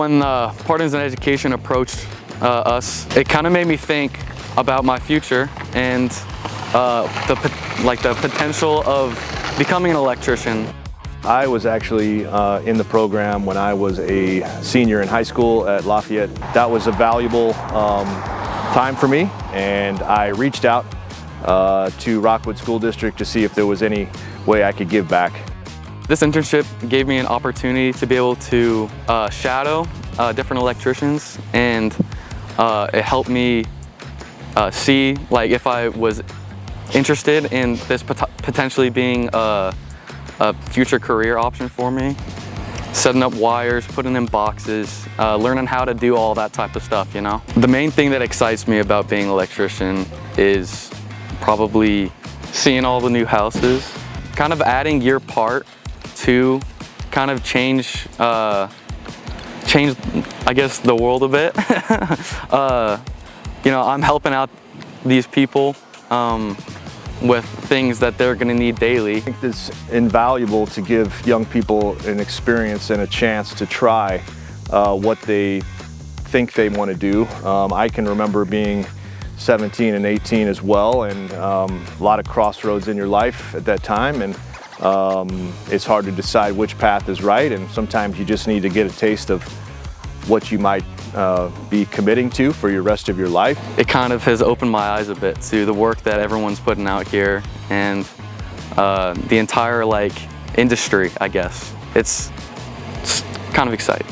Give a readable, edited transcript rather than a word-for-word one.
When Partners in Education approached us, it kind of made me think about my future and the potential of becoming an electrician. I was actually in the program when I was a senior in high school at Lafayette. That was a valuable time for me, and I reached out to Rockwood School District to see if there was any way I could give back. This internship gave me an opportunity to be able to shadow different electricians, and it helped me see if I was interested in this potentially being a future career option for me. Setting up wires, putting in boxes, learning how to do all that type of stuff, you know? The main thing that excites me about being an electrician is probably seeing all the new houses, kind of adding your part to kind of change, I guess, the world a bit. You know, I'm helping out these people with things that they're going to need daily. I think it's invaluable to give young people an experience and a chance to try what they think they want to do. I can remember being 17 and 18 as well, and a lot of crossroads in your life at that time, and it's hard to decide which path is right, and sometimes you just need to get a taste of what you might be committing to for your rest of your life. It kind of has opened my eyes a bit to the work that everyone's putting out here, and the entire industry, I guess. It's kind of exciting.